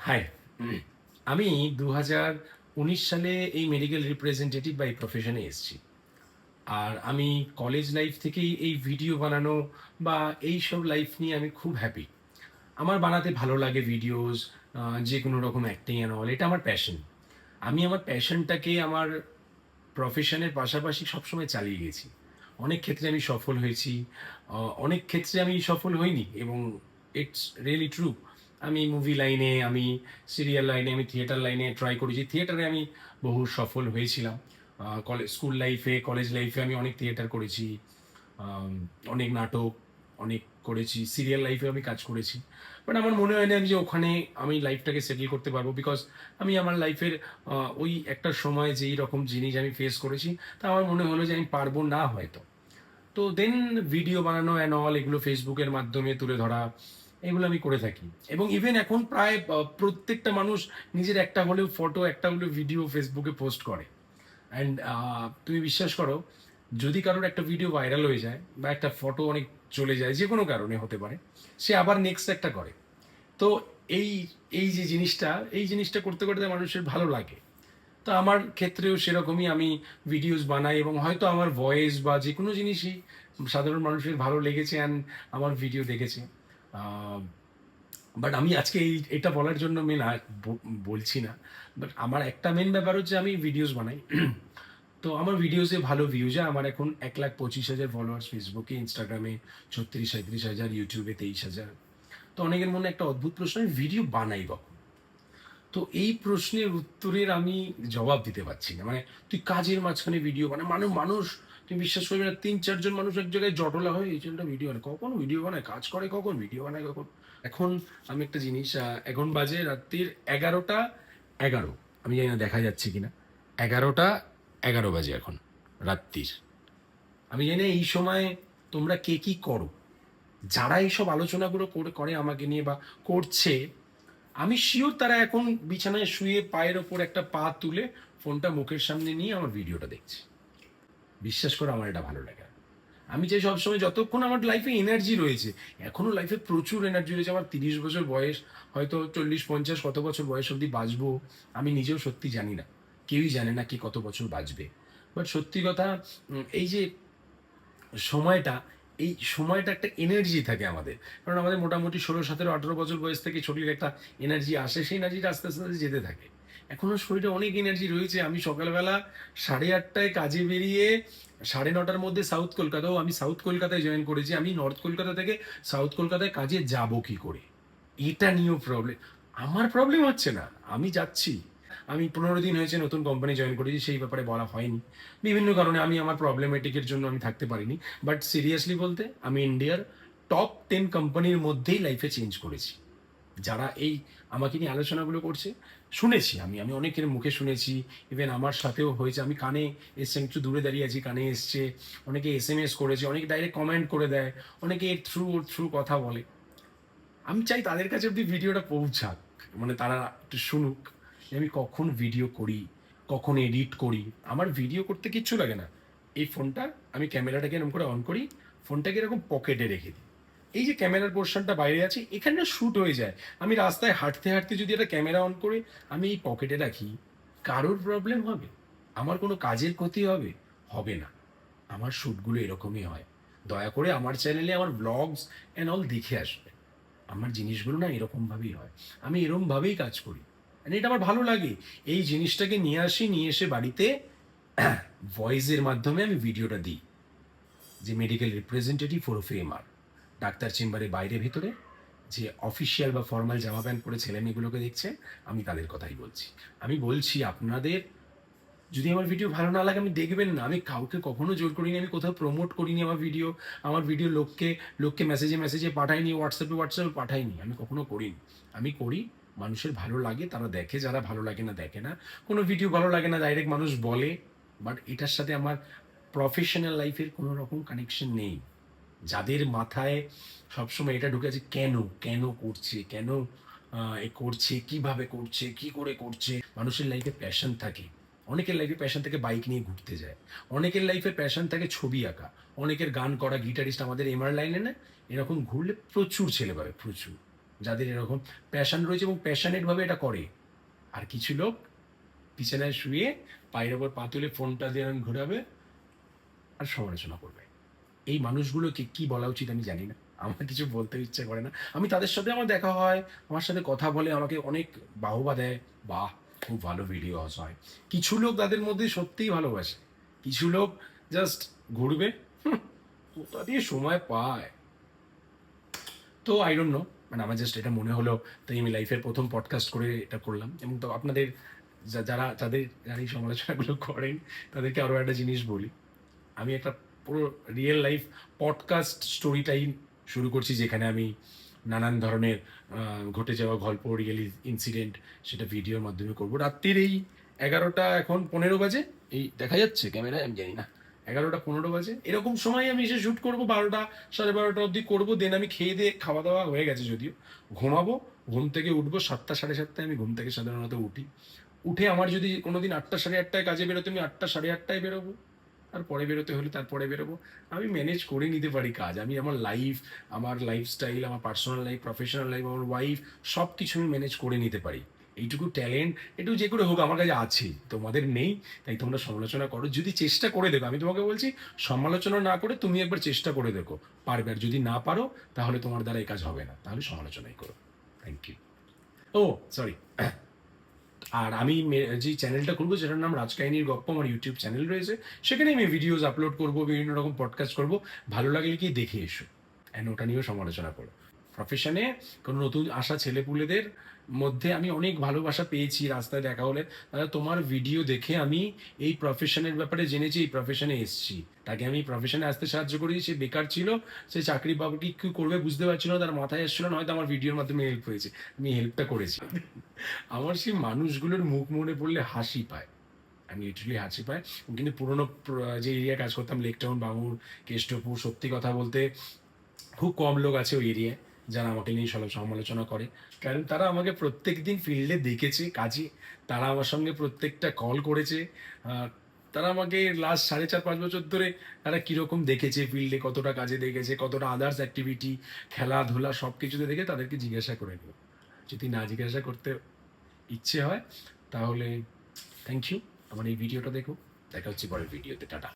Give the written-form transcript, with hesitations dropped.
High. আমি 2019 সালে এই মেডিকেল রিপ্রেজেন্টেটিভ বা এই প্রফেশনে এসেছি। আর আমি কলেজ লাইফ থেকেই এই ভিডিও বানানো বা এইসব লাইফ নিয়ে আমি খুব হ্যাপি। আমার বানাতে ভালো লাগে ভিডিওস, যে কোনো রকম অ্যাক্টিং অ্যান্ড অল, এটা আমার প্যাশন। আমি আমার প্যাশনটাকে আমার প্রফেশনের পাশাপাশি সবসময় চালিয়ে গেছি। অনেক ক্ষেত্রে আমি সফল হয়েছি, অনেক ক্ষেত্রে আমি সফল হইনি, এবং ইটস রিয়েলি ট্রু। আমি মুভি লাইনে, আমি সিরিয়াল লাইনে, আমি থিয়েটার লাইনে ট্রাই করেছি। থিয়েটারে আমি বহু সফল হয়েছিলাম। কলেজ, স্কুল লাইফে, কলেজ লাইফে আমি অনেক থিয়েটার করেছি, আম, অনেক নাটক অনেক করেছি, সিরিয়াল লাইফে আমি কাজ করেছি। বাট আমার মনে হয় না আমি যে ওখানে আমি লাইফটাকে সেটেল করতে পারবো, বিকজ আমি আমার লাইফের ওই একটা সময় যেই রকম জিনিস আমি ফেস করেছি, তা আমার মনে হলো যে আমি পারবো না হয়তো। তো দেন ভিডিও বানানো অ্যান্ড অল, এগুলো ফেসবুকের মাধ্যমে তুলে ধরা, এগুলো আমি করে থাকি। এবং ইভেন এখন প্রায় প্রত্যেকটা মানুষ নিজের একটা হলেও ফটো, একটা হলেও ভিডিও ফেসবুকে পোস্ট করে। অ্যান্ড তুমি বিশ্বাস করো, যদি কারোর একটা ভিডিও ভাইরাল হয়ে যায় বা একটা ফটো অনেক চলে যায়, যে কোনো কারণে হতে পারে, সে আবার নেক্সট একটা করে। তো এই এই যে জিনিসটা, এই জিনিসটা করতে করতে মানুষের ভালো লাগে। তো আমার ক্ষেত্রেও সেরকমই, আমি ভিডিওস বানাই এবং হয়তো আমার ভয়েস বা যে কোনো জিনিসই সাধারণ মানুষের ভালো লেগেছে অ্যান্ড আমার ভিডিও দেখেছে। বাট আমি আজকে এটা বলার জন্য মেন বলছি না। বাট আমার একটা মেন ব্যাপার হচ্ছে আমি ভিডিওস বানাই। তো আমার ভিডিওসে ভালো ভিউজ হয়। আমার এখন 1,25,000 ফলোয়ার্স ফেসবুকে, ইনস্টাগ্রামে 36-37 হাজার, ইউটিউবে 23,000। তো অনেকের মনে একটা অদ্ভুত প্রশ্ন, আমি ভিডিও বানাই কখন? তো এই প্রশ্নের উত্তরের আমি জবাব দিতে পারছি না। মানে তুই কাজের মাঝখানে ভিডিও বানায়, মানুষ, তুমি বিশ্বাস করবে না, 3-4 জন মানুষ এক জায়গায় জটলা হয়ে এই জন্য ভিডিও বানায়, কখন ভিডিও বানায়, কাজ করে কখন, ভিডিও বানায় কখন। এখন আমি একটা জিনিস, এখন বাজে রাত্রির 11টা 11। আমি জানি না দেখা যাচ্ছে কিনা, 11টা 11 বাজে এখন রাত্রির। আমি জানি না এই সময় তোমরা কে কি করো। যারা এইসব আলোচনাগুলো করে আমাকে নিয়ে বা করছে, আমি শিওর তারা এখন বিছানায় শুয়ে পায়ের ওপর একটা পা তুলে ফোনটা মুখের সামনে নিয়ে আমার ভিডিওটা দেখছে। বিশ্বাস করো, আমার এটা ভালো লাগে। আমি চাই সবসময়, যতক্ষণ আমার লাইফে এনার্জি রয়েছে, এখনো লাইফে প্রচুর এনার্জি রয়েছে। আমার 30 বছর বয়স, হয়তো 40-50 কত বছর বয়স অবধি বাঁচবো আমি নিজেও সত্যি জানি না। কেউই জানে না কে কত বছর বাঁচবে। বাট সত্যি কথা, এই যে সময়টা, এই সময়টা একটা এনার্জি থাকে আমাদের। কারণ আমাদের মোটামুটি 16, 17, 18 বছর বয়স থেকে শরীরে একটা এনার্জি আসে, সেই এনার্জিটা আস্তে আস্তে আস্তে যেতে থাকে। এখনো শরীরে অনেক এনার্জি রয়েছে। আমি সকালবেলা 8:30টায় কাজে বেরিয়ে 9:30টার মধ্যে সাউথ কলকাতাও, আমি সাউথ কলকাতায় জয়েন করেছি, আমি নর্থ কলকাতা থেকে সাউথ কলকাতায় কাজে যাব কি করে, এটা নিয়েও প্রবলেম। আমার প্রবলেম হচ্ছে না, আমি যাচ্ছি। আমি 15 দিন হয়েছে নতুন কোম্পানি জয়েন করেছি, সেই ব্যাপারে বলা হয়নি বিভিন্ন কারণে। আমি আমার প্রবলেমেটিকের জন্য আমি থাকতে পারিনি। বাট সিরিয়াসলি বলতে, আমি ইন্ডিয়ার টপ 10 কোম্পানির মধ্যেই লাইফে চেঞ্জ করেছি। যারা এই আমাকে নিয়ে আলোচনাগুলো করছে, শুনেছি আমি আমি অনেকের মুখে শুনেছি, ইভেন আমার সাথেও হয়েছে। আমি কানে এসছে, আমি একটু দূরে দাঁড়িয়ে আছি, কানে এসছে, অনেকে SMS করেছে, অনেকে ডাইরেক্ট কমেন্ট করে দেয়, অনেকে এর থ্রু কথা বলে। আমি চাই তাদের কাছে অব্দি ভিডিওটা পৌঁছাক, মানে তারা একটু শুনুক যে আমি কখন ভিডিও করি, কখন এডিট করি। আমার ভিডিও করতে কিচ্ছু লাগে না। এই ফোনটা, আমি ক্যামেরাটাকে এরকম করে অন করি, ফোনটাকে এরকম পকেটে রেখে দিই। এই যে ক্যামেরার পোর্শনটা বাইরে আছে, এখানে শ্যুট হয়ে যায়। আমি রাস্তায় হাঁটতে হাঁটতে যদি একটা ক্যামেরা অন করে আমি এই পকেটে রাখি, কারোর প্রবলেম হবে? আমার কোনো কাজের ক্ষতি হবে? হবে না। আমার শ্যুটগুলো এরকমই হয়। দয়া করে আমার চ্যানেলে আমার ব্লগস অ্যান্ড অল দেখে আসবে। আমার জিনিসগুলো না এরকমভাবেই হয়। আমি এরমভাবেই কাজ করি। মানে এটা আমার ভালো লাগে। এই জিনিসটাকে নিয়ে আসি, নিয়ে এসে বাড়িতে ভয়েসের মাধ্যমে আমি ভিডিওটা দিই, যে medical representative for FMR, doctor চেম্বারে বাইরে ভেতরে যে অফিসিয়াল বা ফর্মাল জামা প্যান্ট পরে ছেলে মেয়েগুলোকে দেখছে, আমি তাদের কথাই বলছি। আমি বলছি আপনাদের যদি আমার ভিডিও ভালো না লাগে, আমি দেখবেন না। আমি কাউকে কখনো জোর করিনি, আমি কোথাও প্রমোট করিনি আমার ভিডিও লোককে মেসেজে মেসেজে পাঠাইনি, হোয়াটসঅ্যাপে পাঠাইনি, আমি কখনো করিনি। আমি করি, মানুষের ভালো লাগে তারা দেখে, যারা ভালো লাগে না দেখে না। কোনো ভিডিও ভালো লাগে না ডাইরেক্ট মানুষ বলে। বাট এটার সাথে আমার প্রফেশনাল লাইফের কোনো রকম কানেকশন নেই। যাদের মাথায় সবসময় এটা ঢুকে আছে, কেন কেন করছে, কেন এ করছে, কিভাবে করছে, কি করে করছে। মানুষের লাইফে প্যাশন থাকে। অনেকের লাইফে প্যাশন থেকে বাইক নিয়ে ঘুরতে যায়, অনেকের লাইফে প্যাশন থাকে ছবি আঁকা, অনেকের গান করা, গিটারিস্ট আমাদের MR লাইনে না, এরকম ঘুরলে প্রচুর ছেলে পাবে, প্রচুর। যাদের এরকম প্যাশন রয়েছে এবং প্যাশনেটভাবে এটা করে। আর কিছু লোক বিছানায় শুয়ে পায়ের ওপর পা তুলে ফোনটা দিয়ে ঘোরাবে আর সমালোচনা করবে। এই মানুষগুলোকে কি বলা উচিত আমি জানি না, আমার কিছু বলতে ইচ্ছে করে না। আমি তাদের সাথে আমার দেখা হয়, আমার সাথে কথা বলে, আমাকে অনেক বাহবা দেয়, বাহ খুব ভালো ভিডিও হয়। কিছু লোক তাদের মধ্যে সত্যিই ভালোবাসে, কিছু লোক জাস্ট ঘুরবে, কোথা দিয়ে সময় পায়। তো আই ডোন্ট নো, মানে আমার জাস্ট এটা মনে হলো, তাই আমি লাইফের প্রথম পডকাস্ট করে এটা করলাম। এবং তো আপনাদের যারা এই সমালোচনাগুলো করেন তাদেরকে আরও একটা জিনিস বলি, আমি একটা পুরো real life podcast story time শুরু করছি, যেখানে আমি নানান ধরনের ঘটে যাওয়া গল্প, রিয়েল ইনসিডেন্ট, সেটা ভিডিওর মাধ্যমে করবো। রাত্রির এই 11টা এখন 15 বাজে, এই দেখা যাচ্ছে ক্যামেরায় আমি জানি না, 11টা 15 বাজে, এরকম সময় আমি এসে শ্যুট করবো, 12টা 12:30 অবধি করবো। দেন আমি খেয়ে দিয়ে, খাওয়া দাওয়া হয়ে গেছে যদিও, ঘুমাবো। ঘুম থেকে উঠবো 7টা 7:30, আমি ঘুম থেকে সাধারণত উঠি। উঠে আমার যদি কোনোদিন 8টা 8:30 কাজে বেরোতে, আমি 8টা 8:30 বেরোবো। তারপরে বেরোতে হলে তারপরে বেরোবো। আমি ম্যানেজ করে নিতে পারি কাজ। আমি আমার লাইফ, আমার লাইফস্টাইল, আমার পার্সোনাল লাইফ, প্রফেশনাল লাইফ, আমার ওয়াইফ, সব কিছু আমি ম্যানেজ করে নিতে পারি। এইটুকু ট্যালেন্ট, এটুকু যে করে হোক আমার কাছে আছে, তোমাদের নেই। তাই তোমরা সমালোচনা করো, যদি চেষ্টা করে দেখো। আমি তোমাকে বলছি, সমালোচনা না করে তুমি একবার চেষ্টা করে দেখো, পারবে। আর যদি না পারো, তাহলে তোমার দ্বারা এই কাজ হবে না, তাহলে সমালোচনাই করো। Thank you. ও সরি, আর আমি যে চ্যানেলটা করবো, যেটার নাম রাজকাহিনীর গপ্প, আমার ইউটিউব চ্যানেল রয়েছে, সেখানে আমি ভিডিওস আপলোড করবো, বিভিন্ন রকম পডকাস্ট করবো। ভালো লাগলে কি দেখে এসো, অ্যান্ড ওটা নিয়েও সমালোচনা করো। প্রফেশনে কোনো নতুন আসা ছেলেপুলেদের মধ্যে আমি অনেক ভালোবাসা পেয়েছি, রাস্তায় দেখা হলে দাদা তোমার ভিডিও দেখে আমি এই প্রফেশনের ব্যাপারে জেনেছি, এই প্রফেশনে এসেছি। তাকে আমি প্রফেশনে আসতে সাহায্য করেছি, সে বেকার ছিল, সে চাকরি বাকরি কী করবে বুঝতে পারছিল না, তার মাথায় এসেছিল না, হয়তো আমার ভিডিওর মাধ্যমে হেল্প হয়েছে, আমি হেল্পটা করেছি। আমার সেই মানুষগুলোর মুখ মনে পড়লে হাসি পায়, আমি লিটারালি হাসি পায়। কিন্তু পুরোনো যে এরিয়ায় কাজ করতাম, লেকটাউন, বাঙুর, কেষ্টপুর, সত্যি কথা বলতে খুব কম লোক আছে ওই এরিয়ায় যারা আমাকে নিয়ে সমালোচনা করে। কারণ তারা আমাকে প্রত্যেক দিন ফিল্ডে দেখেছে কাজে, তারা আমার সঙ্গে প্রত্যেকটা কল করেছে। তারা আমাকে লাস্ট 4.5-5 বছর ধরে তারা কীরকম দেখেছে ফিল্ডে, কতটা কাজে দেখেছে, কতটা আদার্স অ্যাক্টিভিটি, খেলাধুলা, সব কিছুতে দেখে তাদেরকে জিজ্ঞাসা করে নেব। যদি না জিজ্ঞাসা করতে ইচ্ছে হয়, তাহলে থ্যাংক ইউ। আমার এই ভিডিওটা দেখো, দেখা হচ্ছে পরের ভিডিওতে, টাটা।